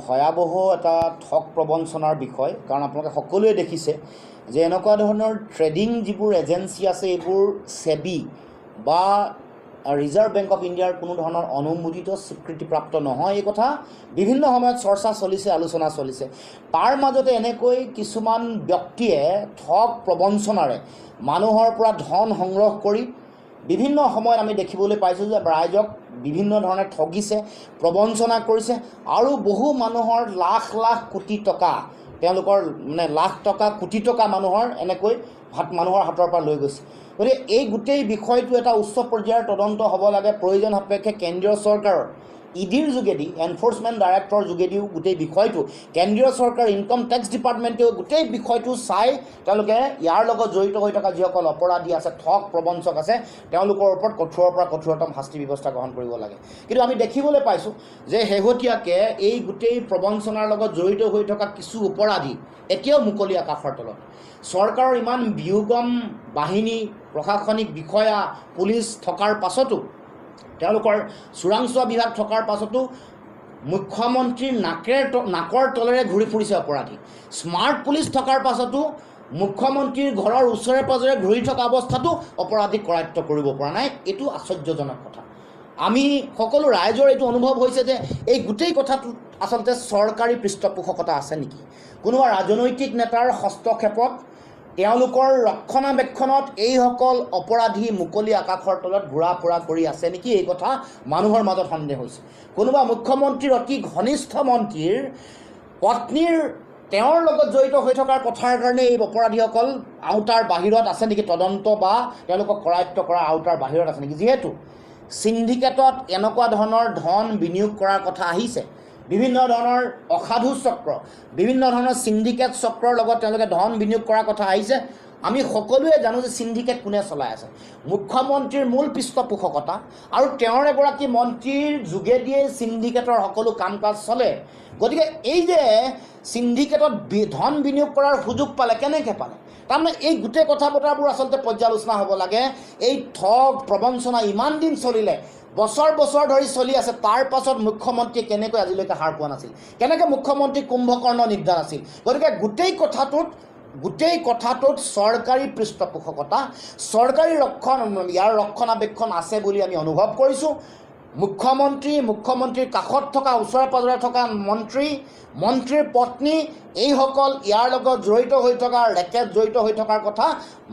ভয়াবহ এটা ঠগ প্ৰবঞ্চনাৰ বিষয়, কাৰণ আপোনালোকে সকলোৱে দেখিছে যে এনেকুৱা ধৰণৰ ট্ৰেডিং যিবোৰ এজেঞ্চি আছে এইবোৰ সেবি বা ৰিজাৰ্ভ বেংক অফ ইণ্ডিয়াৰ কোনো ধৰণৰ অনুমোদিত স্বীকৃতিপ্ৰাপ্ত নহয়। এই কথা বিভিন্ন সময়ত চৰ্চা চলিছে, আলোচনা চলিছে। তাৰ মাজতে এনেকৈ কিছুমান ব্যক্তিয়ে ঠগ প্ৰবঞ্চনাৰে মানুহৰ পৰা ধন সংগ্ৰহ কৰি বিভিন্ন সময়ত আমি দেখিবলৈ পাইছোঁ যে ৰাইজক বিভিন্ন ধৰণে ঠগিছে, প্ৰবঞ্চনা কৰিছে আৰু বহু মানুহৰ লাখ লাখ কোটি টকা, তেওঁলোকৰ লাখ টকা কোটি টকা মানুহৰ এনেকৈ মানুহৰ হাতৰ পৰা লৈ গৈছে। গতিকে এই গোটেই বিষয়টো এটা উচ্চ পৰ্যায়ৰ তদন্ত হ'ব লাগে। প্ৰয়োজন সাপেক্ষে কেন্দ্ৰীয় চৰকাৰৰ ইডিৰ যোগেদি, এনফৰ্চমেণ্ট ডাইৰেক্টৰৰ যোগেদিও গোটেই বিষয়টো, কেন্দ্ৰীয় চৰকাৰ ইনকম টেক্স ডিপাৰ্টমেণ্টেও গোটেই বিষয়টো চাই তেওঁলোকে ইয়াৰ লগত জড়িত হৈ থকা যিসকল অপৰাধী আছে, ঠগ প্ৰবঞ্চক আছে, তেওঁলোকৰ ওপৰত কঠোৰৰ পৰা কঠোৰতম শাস্তি ব্যৱস্থা গ্ৰহণ কৰিব লাগে। কিন্তু আমি দেখিবলৈ পাইছোঁ যে শেহতীয়াকৈ এই গোটেই প্ৰবঞ্চনাৰ লগত জড়িত হৈ থকা কিছু অপৰাধী এতিয়াও মুকলি আকাশৰ তলত। চৰকাৰৰ ইমান ব্যুগম বাহিনী, প্ৰশাসনিক বিষয়া, পুলিচ থকাৰ পাছতো, তেওঁলোকৰ চোৰাংচোৱা বিভাগ থকাৰ পাছতো মুখ্যমন্ত্ৰীৰ নাকৰ তলেৰে ঘূৰি ফুৰিছে অপৰাধী। স্মাৰ্ট পুলিচ থকাৰ পাছতো মুখ্যমন্ত্ৰীৰ ঘৰৰ ওচৰে পাজৰে ঘূৰি থকা অৱস্থাতো অপৰাধীক কৰায়ত্ব কৰিব পৰা নাই। এইটো আশ্চৰ্যজনক কথা। আমি সকলো ৰাইজৰ এইটো অনুভৱ হৈছে যে এই গোটেই কথাটোত আচলতে চৰকাৰী পৃষ্ঠপোষকতা আছে নেকি? কোনোবা ৰাজনৈতিক নেতাৰ হস্তক্ষেপত তেওঁলোকৰ ৰক্ষণাবেক্ষণত এইসকল অপৰাধী মুকলি আকাশৰ তলত ঘূৰা ফুৰা কৰি আছে নেকি? এই কথা মানুহৰ মাজত সন্দেহ হৈছে। কোনোবা মুখ্যমন্ত্ৰীৰ অতি ঘনিষ্ঠ মন্ত্ৰীৰ পত্নীৰ তেওঁৰ লগত জড়িত হৈ থকাৰ কথাৰ কাৰণে এই অপৰাধীসকল আওতাৰ বাহিৰত আছে নেকি? তদন্ত বা তেওঁলোকক কৰায়ত্ব কৰাৰ আওতাৰ বাহিৰত আছে নেকি? যিহেতু চিণ্ডিকেটত এনেকুৱা ধৰণৰ ধন বিনিয়োগ কৰাৰ কথা আহিছে, বিভিন্ন ধৰণৰ অসাধু চক্ৰ, বিভিন্ন ধৰণৰ চিণ্ডিকেট চক্ৰৰ লগত তেওঁলোকে ধন বিনিয়োগ কৰাৰ কথা আহিছে। আমি সকলোৱে জানো যে চিণ্ডিকেট কোনে চলাই আছে। মুখ্যমন্ত্ৰীৰ মূল পৃষ্ঠপোষকতা আৰু তেওঁৰ এগৰাকী মন্ত্ৰীৰ যোগেদিয়েই চিণ্ডিকেটৰ সকলো কাম কাজ চলে। গতিকে এই যে চিণ্ডিকেটত ধন বিনিয়োগ কৰাৰ সুযোগ পালে, কেনেকৈ পালে? তাৰমানে এই গোটেই কথা বতৰাবোৰ আচলতে পৰ্যালোচনা হ'ব লাগে। এই ঠগ প্ৰবঞ্চনা ইমান দিন চলিলে, বছৰ বছৰ ধৰি চলি আছে, তাৰ পাছত মুখ্যমন্ত্ৰীয়ে কেনেকৈ আজিলৈকে হাৰ পোৱা নাছিল? কেনেকৈ মুখ্যমন্ত্ৰী কুম্ভকৰ্ণ নিৰ্ধাৰ আছিল? গতিকে গোটেই কথাটোত চৰকাৰী পৃষ্ঠপোষকতা, চৰকাৰী ইয়াৰ ৰক্ষণাবেক্ষণ আছে বুলি আমি অনুভৱ কৰিছোঁ। মুখ্যমন্ত্ৰীৰ কাষত থকা, ওচৰে পাজৰে থকা মন্ত্ৰীৰ পত্নী, এইসকল ইয়াৰ লগত জড়িত হৈ থকা, ৰেকেট জড়িত হৈ থকাৰ কথা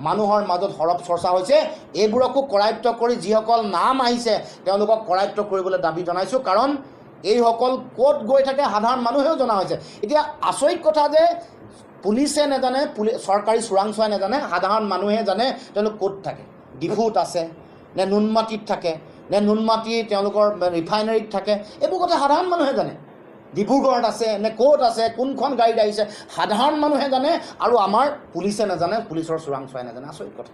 মানুহৰ মাজত সৰব চৰ্চা হৈছে। এইবোৰকো কৰায়ত্ব কৰি যিসকল নাম আহিছে তেওঁলোকক কৰায়ত্ব কৰিবলৈ দাবী জনাইছোঁ, কাৰণ এইসকল ক'ত গৈ থাকে সাধাৰণ মানুহেও জনা হৈছে। এতিয়া আচৰিত কথা যে পুলিচে নাজানে, চৰকাৰী চোৰাংচোৱাই নাজানে, সাধাৰণ মানুহে জানে তেওঁলোক ক'ত থাকে। ডিফুত আছে নে নুনমাটিত থাকে, নে নুনমাটি তেওঁলোকৰ ৰিফাইনাৰীত থাকে, এইবোৰ কথা সাধাৰণ মানুহে জানে। ডিব্ৰুগড়ত আছে নে ক'ত আছে, কোনখন গাড়ীত আহিছে, সাধাৰণ মানুহে জানে, আৰু আমাৰ পুলিচে নাজানে, পুলিচৰ চোৰাংচোৱাই নাজানে। আচৰিত কথা।